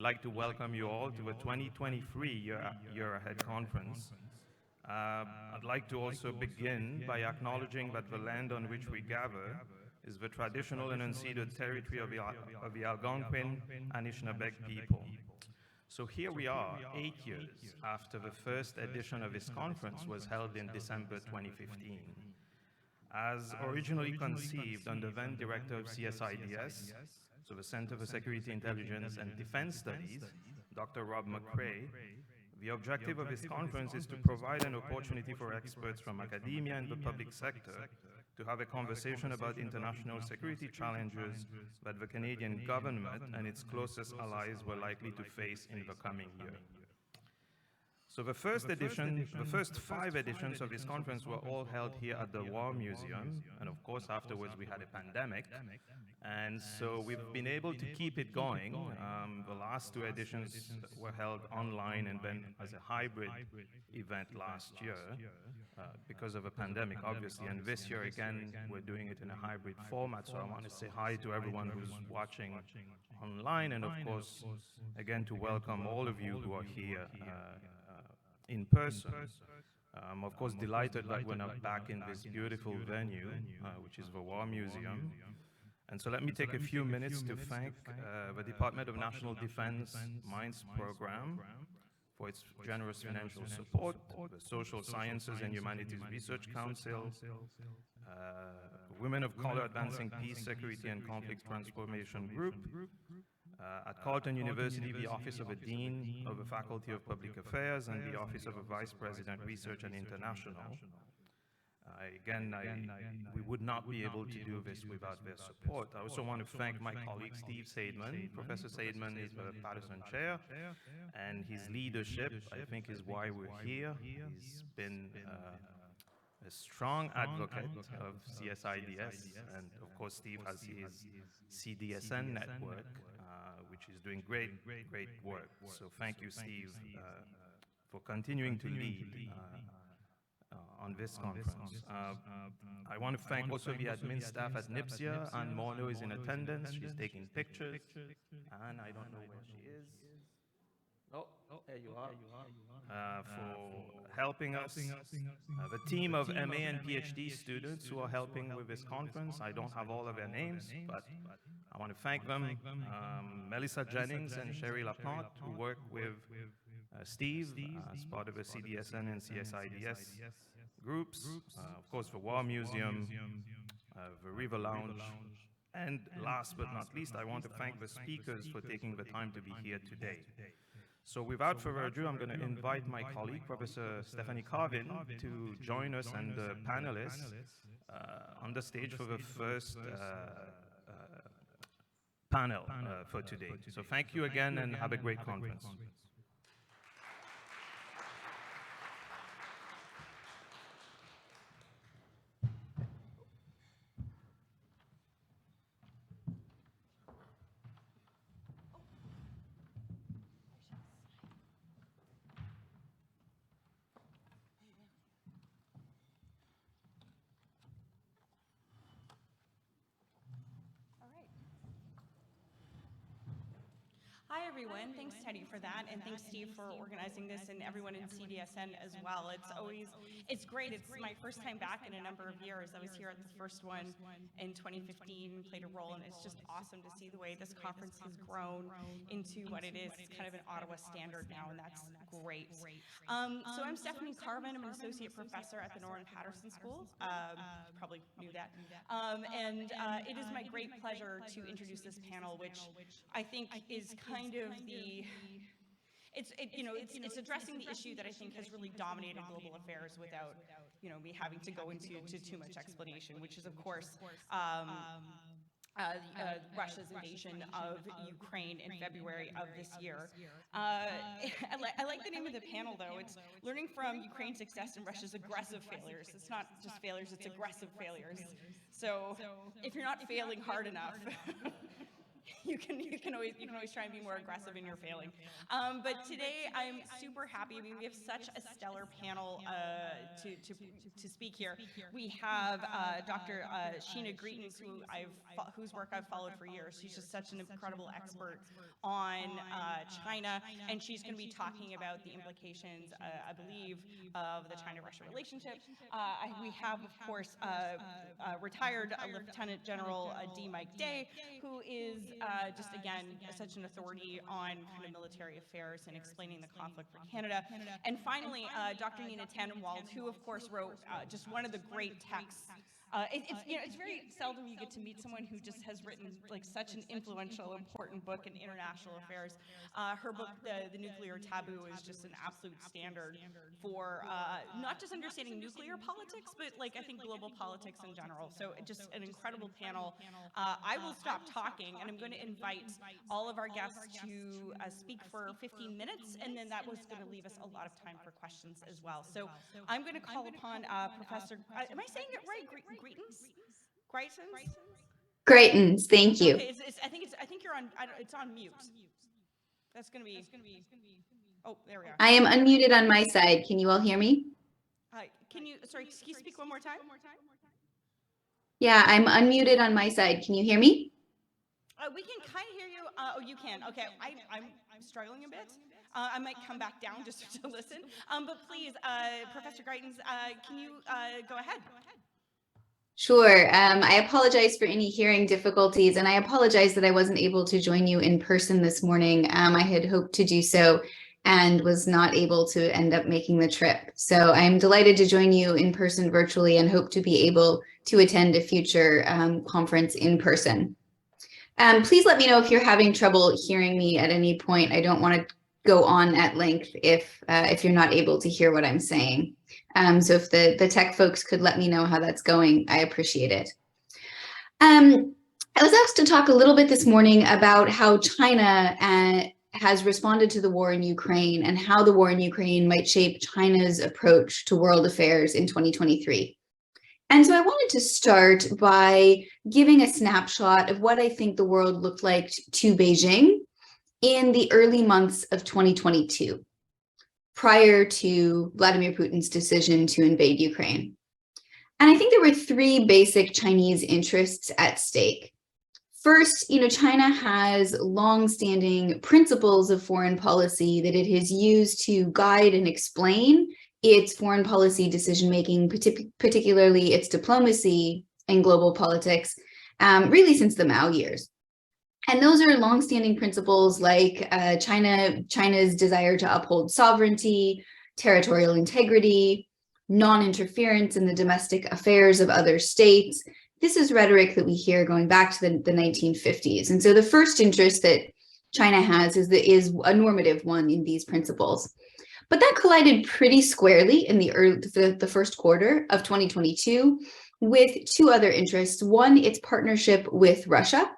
I'd like to welcome you all to the 2023 Year Ahead Conference. I'd like to also begin by acknowledging that the land on which we gather is the traditional and unceded territory of the Algonquin Anishinaabe people. So here we are, 8 years after the first edition of this conference was held in December 2015. As originally conceived under then Director of CSIDS, so the Center for Security, Intelligence and Defense Studies, Dr. Rob McCrae, the objective of this conference is to provide an opportunity for experts from academia and the public sector to have a conversation about international security challenges that the Canadian government and its closest allies were likely to face in the coming year. So the first 5 editions of this conference were all held here at the War Museum, and of course afterwards we had a pandemic, and so we've been able to keep it going. The last 2 editions were held online and then as a hybrid event last year because of a pandemic, obviously, and this year again we're doing it in a hybrid format, so I want to say hi to everyone who's watching online, and of course again to welcome all of you who are here in person. Of course, delighted that we're now back in this beautiful venue, which is the War Museum. And so let me take a few minutes to thank the Department of National Defense Mines Program for its generous financial support, the Social Sciences and Humanities Research Council, Women of Color Advancing Peace, Security and Conflict Transformation Group, at Carleton University, the Office of a Dean of the Faculty of Public Affairs and the Office of a Vice President, Research and International. We would not be able to do this without their support. I also want to thank my colleague, Steve Seidman. Professor Seidman is the Patterson Chair, and his leadership, I think, is why we're here. He's been a strong advocate of CSIDS, and of course, Steve has his CDSN network, which is doing great work. So thank you, Steve, for continuing to lead on this conference. I want to thank also the admin staff at NPSIA. Anne Morneau is in attendance. She's taking pictures. Anne, I don't know where she is. Oh, there you are. For helping us. The team of MA and PhD students who are helping with this conference. I don't have all of their names, but I want to thank them. Melissa Jennings and Sherry Laplante, who work with Steve as part of the CDSN and CSIDS groups. Of course, the War Museum, the River Lounge, and last but not least, I want to thank the speakers for taking the time to be here today. So without further ado, I'm going to invite my colleague, Professor Stephanie Carvin, to join us and the panelists on the stage for the first panel for today. So thank you again and have a great conference. Hi everyone, thanks Teddy for that, and thanks Steve for organizing this, and everyone in CDSN as well. It's great, it's my first time back in a number of years. I was here at the first one in 2015, played a role, and it's just awesome to see the way this conference has grown into what it is. It's kind of an Ottawa standard now, and that's great. So I'm Stephanie Carvin, I'm an associate professor at the Norman Patterson School, you probably knew that, and it is my great pleasure to introduce this panel, which I think is kind of it's addressing the issue that I think has really dominated global affairs without me having to go into too much explanation, which is of course Russia's invasion of Ukraine in February of this year. I like the name of the panel, though. It's learning from Ukraine's success and Russia's aggressive failures. It's not just failures, it's aggressive failures. So if you're not failing hard enough, you can always try and be more aggressive in your failing. But today I'm super happy. I mean, we have such a stellar panel to speak here. We have Dr. Sheena Greitens, whose work I've followed for years. She's just such an incredible expert on China, and she's going to be talking about the implications, I believe, of the China-Russia relationship. We have, of course, retired Lieutenant General D. Mike Day, who is just, again, such an authority on kind of military affairs and explaining the conflict for Canada. And finally, Dr. Tannenwald, who, of course, wrote just one of the great texts. It's very seldom you get to meet someone who just has written like such an influential, important book in international affairs. Her book, the Nuclear Taboo, is just an absolute standard for not just understanding nuclear politics, but like I think global politics in general. So just an incredible panel. I will stop talking, and I'm going to invite all of our guests to speak for 15 minutes, and then that was going to leave us a lot of time for questions as well. So I'm going to call upon Professor. Am I saying it right? Greitens? Greitens? Greitens, thank you. Okay, I think you're on. It's on mute. That's going to be. Oh, there we are. I am unmuted on my side. Can you all hear me? Can you speak one more time? Yeah, I'm unmuted on my side. Can you hear me? We can kind of hear you. Oh, you can. Okay, I'm struggling a bit. I might come back down just to listen. But please, Professor Greitens, can you go ahead? Sure. I apologize for any hearing difficulties, and I apologize that I wasn't able to join you in person this morning. I had hoped to do so and was not able to end up making the trip. So I'm delighted to join you in person virtually and hope to be able to attend a future conference in person. Please let me know if you're having trouble hearing me at any point. I don't want to go on at length if you're not able to hear what I'm saying. So if the tech folks could let me know how that's going, I appreciate it. I was asked to talk a little bit this morning about how China has responded to the war in Ukraine and how the war in Ukraine might shape China's approach to world affairs in 2023. And so I wanted to start by giving a snapshot of what I think the world looked like to Beijing in the early months of 2022, prior to Vladimir Putin's decision to invade Ukraine. And I think there were three basic Chinese interests at stake. First, China has long-standing principles of foreign policy that it has used to guide and explain its foreign policy decision-making, particularly its diplomacy and global politics, really since the Mao years. And those are long-standing principles like China's desire to uphold sovereignty, territorial integrity, non-interference in the domestic affairs of other states. This is rhetoric that we hear going back to the 1950s. And so the first interest that China has is a normative one in these principles. But that collided pretty squarely in the first quarter of 2022 with two other interests. One, its partnership with Russia,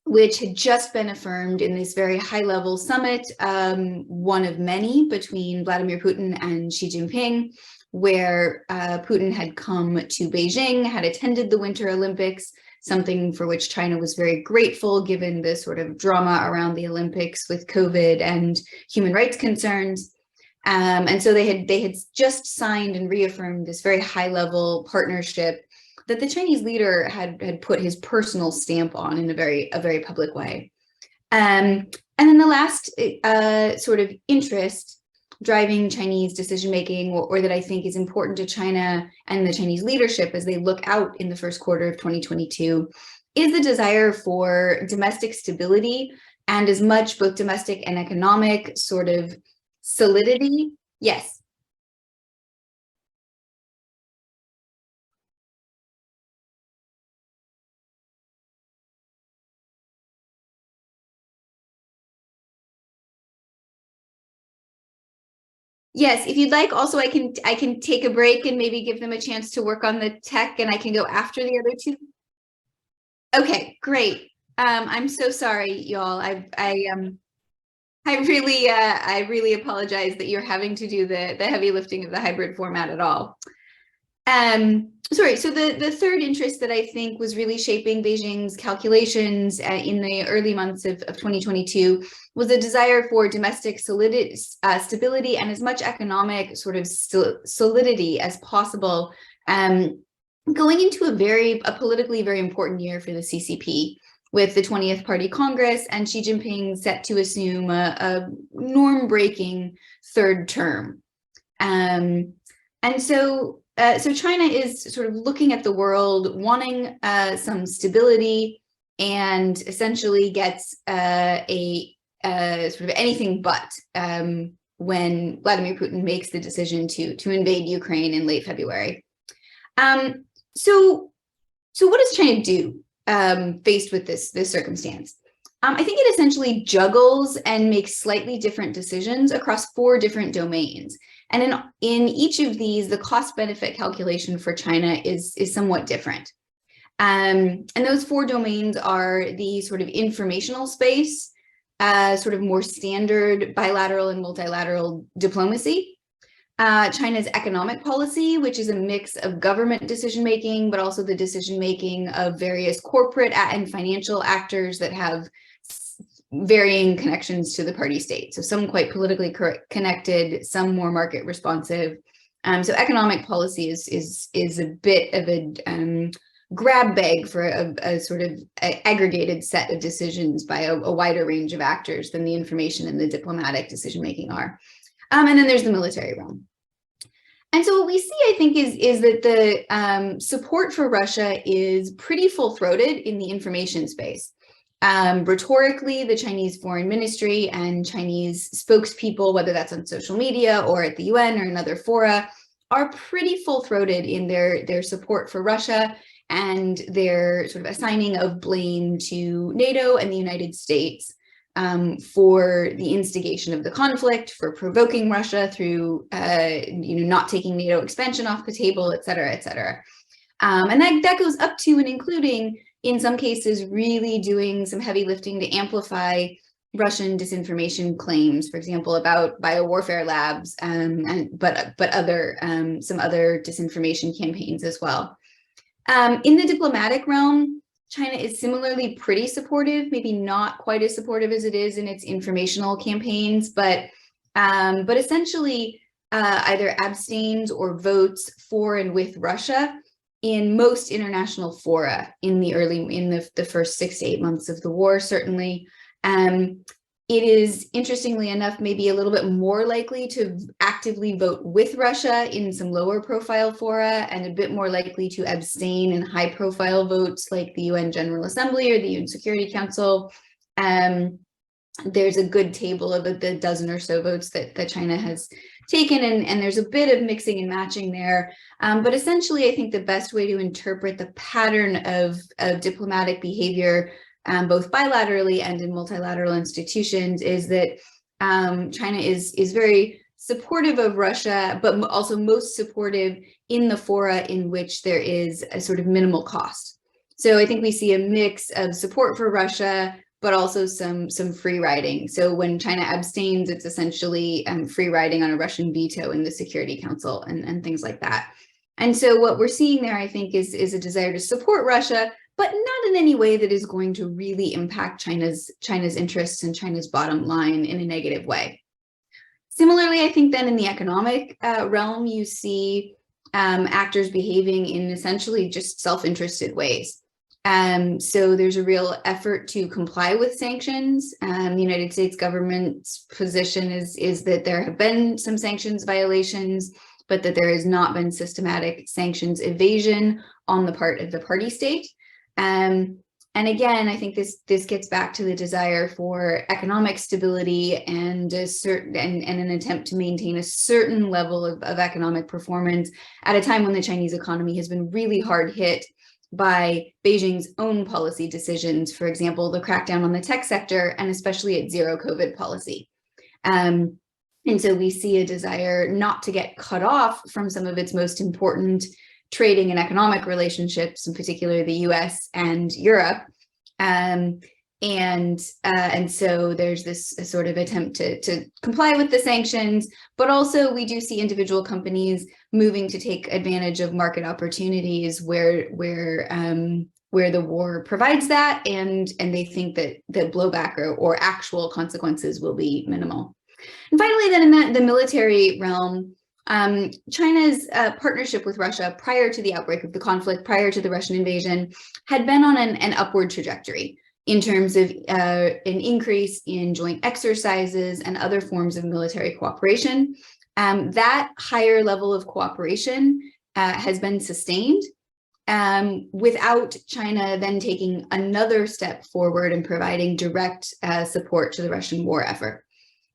which had just been affirmed in this very high-level summit, one of many between Vladimir Putin and Xi Jinping, where Putin had come to Beijing, had attended the Winter Olympics, something for which China was very grateful given the sort of drama around the Olympics with COVID and human rights concerns. And so they had just signed and reaffirmed this very high-level partnership that the Chinese leader had put his personal stamp on in a very public way. And then the last sort of interest driving Chinese decision-making, or that I think is important to China and the Chinese leadership as they look out in the first quarter of 2022, is the desire for domestic stability and as much both domestic and economic sort of solidity. Yes. Yes, if you'd like, also I can take a break and maybe give them a chance to work on the tech, and I can go after the other two. Okay, great. I'm so sorry, y'all. I really apologize that you're having to do the heavy lifting of the hybrid format at all. Sorry, so the third interest that I think was really shaping Beijing's calculations in the early months of 2022 was a desire for domestic stability and as much economic sort of solidity as possible, going into a politically very important year for the CCP, with the 20th Party Congress and Xi Jinping set to assume a norm-breaking third term. And so China is sort of looking at the world, wanting some stability, and essentially gets a sort of anything but when Vladimir Putin makes the decision to invade Ukraine in late February. So what does China do faced with this circumstance? I think it essentially juggles and makes slightly different decisions across 4 different domains. And in each of these, the cost-benefit calculation for China is somewhat different. And those 4 domains are the sort of informational space, sort of more standard bilateral and multilateral diplomacy, China's economic policy, which is a mix of government decision-making, but also the decision-making of various corporate and financial actors that have varying connections to the party state. So some quite politically connected, some more market responsive. So economic policy is a bit of a grab bag for a sort of aggregated set of decisions by a wider range of actors than the information and the diplomatic decision-making are. And then there's the military realm. And so what we see, I think, is that the support for Russia is pretty full-throated in the information space. Rhetorically, the Chinese Foreign Ministry and Chinese spokespeople, whether that's on social media or at the UN or in other fora, are pretty full-throated in their support for Russia and their sort of assigning of blame to NATO and the United States for the instigation of the conflict, for provoking Russia through, not taking NATO expansion off the table, et cetera, et cetera. And that goes up to and including, in some cases, really doing some heavy lifting to amplify Russian disinformation claims, for example, about biowarfare labs, but some other disinformation campaigns as well. In the diplomatic realm, China is similarly pretty supportive, maybe not quite as supportive as it is in its informational campaigns, but essentially either abstains or votes for and with Russia in most international fora in the first 6 to 8 months of the war, certainly. It is, interestingly enough, maybe a little bit more likely to actively vote with Russia in some lower profile fora and a bit more likely to abstain in high profile votes like the UN General Assembly or the UN Security Council. There's a good table of the dozen or so votes that China has taken, and there's a bit of mixing and matching there. But essentially, I think the best way to interpret the pattern of diplomatic behavior, both bilaterally and in multilateral institutions, is that China is very supportive of Russia, but also most supportive in the fora in which there is a sort of minimal cost. So I think we see a mix of support for Russia, but also some free riding. So when China abstains, it's essentially free riding on a Russian veto in the Security Council and things like that. And so what we're seeing there, I think, is a desire to support Russia, but not in any way that is going to really impact China's interests and China's bottom line in a negative way. Similarly, I think then in the economic realm, you see actors behaving in essentially just self-interested ways. So there's a real effort to comply with sanctions. The United States government's position is that there have been some sanctions violations, but that there has not been systematic sanctions evasion on the part of the party state. And again, I think this gets back to the desire for economic stability and an attempt to maintain a certain level of economic performance at a time when the Chinese economy has been really hard hit by Beijing's own policy decisions, for example, the crackdown on the tech sector, and especially its zero COVID policy. And so we see a desire not to get cut off from some of its most important trading and economic relationships, in particular the US and Europe, And so there's this sort of attempt to comply with the sanctions, but also we do see individual companies moving to take advantage of market opportunities where the war provides that, and they think that the blowback or actual consequences will be minimal. And finally, then in the military realm, China's partnership with Russia prior to the outbreak of the conflict, prior to the Russian invasion, had been on an upward trajectory in terms of an increase in joint exercises and other forms of military cooperation. That higher level of cooperation has been sustained without China then taking another step forward and providing direct support to the Russian war effort.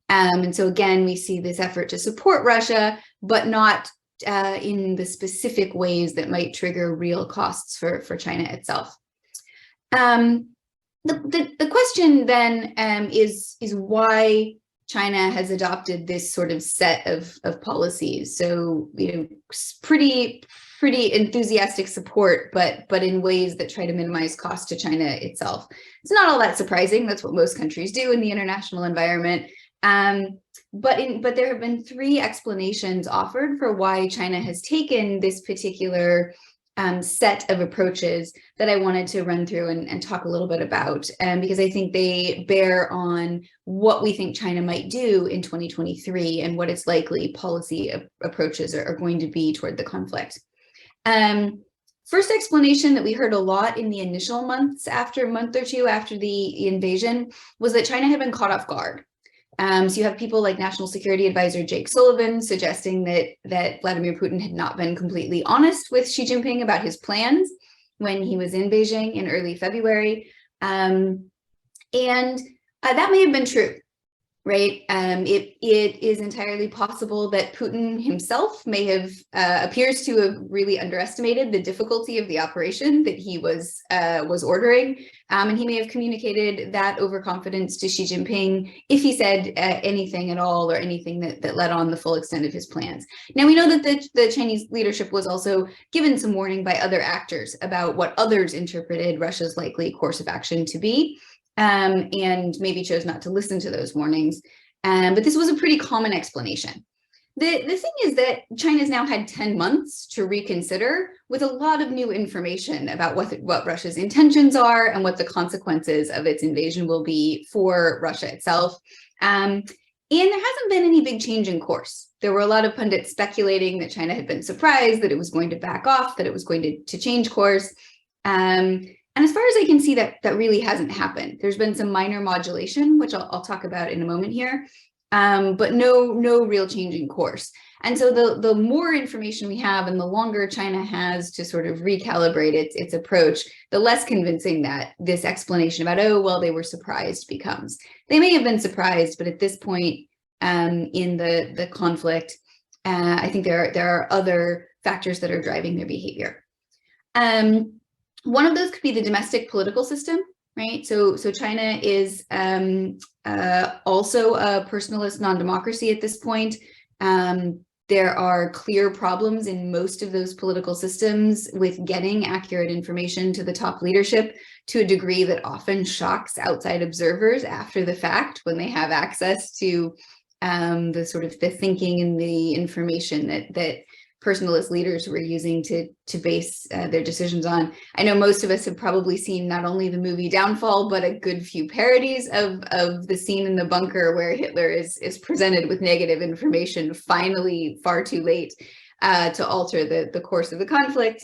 And so again, we see this effort to support Russia, but not in the specific ways that might trigger real costs for China itself. The question then is why China has adopted this sort of set of policies. So, pretty enthusiastic support, but in ways that try to minimize cost to China itself. It's not all that surprising. That's what most countries do in the international environment. But there have been three explanations offered for why China has taken this particular set of approaches that I wanted to run through and talk a little bit about, because I think they bear on what we think China might do in 2023 and what its likely policy approaches are going to be toward the conflict. First explanation that we heard a lot in the initial month or two after the invasion was that China had been caught off guard. So you have people like National Security Advisor Jake Sullivan suggesting that Vladimir Putin had not been completely honest with Xi Jinping about his plans when he was in Beijing in early February. And that may have been true, right? It is entirely possible that Putin himself may have appears to have really underestimated the difficulty of the operation that he was ordering, and he may have communicated that overconfidence to Xi Jinping if he said anything at all or anything that led on the full extent of his plans. Now we know that the Chinese leadership was also given some warning by other actors about what others interpreted Russia's likely course of action to be. And maybe chose not to listen to those warnings. But this was a pretty common explanation. The thing is that China's now had 10 months to reconsider with a lot of new information about what Russia's intentions are and what the consequences of its invasion will be for Russia itself. And there hasn't been any big change in course. There were a lot of pundits speculating that China had been surprised, that it was going to back off, that it was going to change course. And as far as I can see, that really hasn't happened. There's been some minor modulation, which I'll talk about in a moment here, but no real change in course. And so the more information we have and the longer China has to sort of recalibrate its approach, the less convincing that this explanation about, oh, well, they were surprised becomes. They may have been surprised, but at this point in the conflict, I think there are other factors that are driving their behavior. One of those could be the domestic political system, right? So China is also a personalist non-democracy at this point. There are clear problems in most of those political systems with getting accurate information to the top leadership to a degree that often shocks outside observers after the fact when they have access to the sort of the thinking and the information that personalist leaders were using to base their decisions on. I know most of us have probably seen not only the movie Downfall, but a good few parodies of the scene in the bunker where Hitler is presented with negative information, finally far too late to alter the course of the conflict,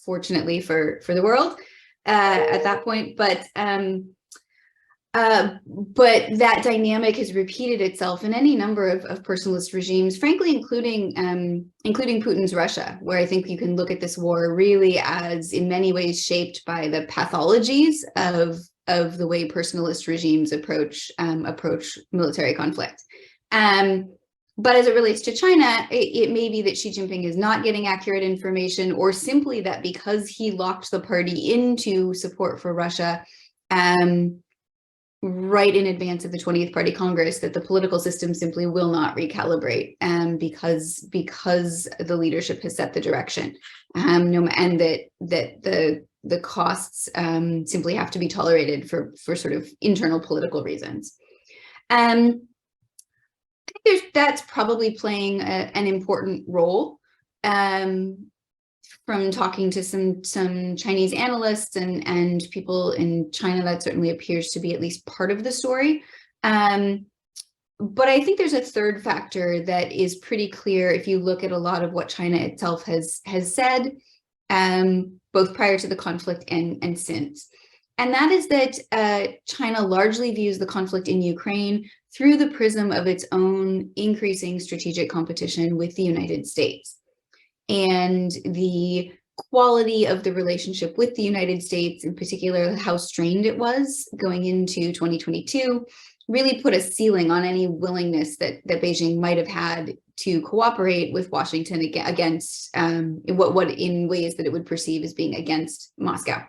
fortunately for the world at that point. But that dynamic has repeated itself in any number of personalist regimes, frankly, including Putin's Russia, where I think you can look at this war really as in many ways shaped by the pathologies of the way personalist regimes approach military conflict. But as it relates to China, it may be that Xi Jinping is not getting accurate information, or simply that because he locked the party into support for Russia, right in advance of the 20th Party Congress, that the political system simply will not recalibrate because the leadership has set the direction, and that the costs simply have to be tolerated for sort of internal political reasons. I think that's probably playing an important role. From talking to some Chinese analysts and people in China, that certainly appears to be at least part of the story. But I think there's a third factor that is pretty clear if you look at a lot of what China itself has said, both prior to the conflict and since. And that is that China largely views the conflict in Ukraine through the prism of its own increasing strategic competition with the United States. And the quality of the relationship with the United States, in particular, how strained it was going into 2022, really put a ceiling on any willingness that Beijing might have had to cooperate with Washington against what in ways that it would perceive as being against Moscow.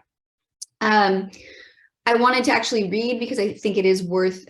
I wanted to actually read, because I think it is worth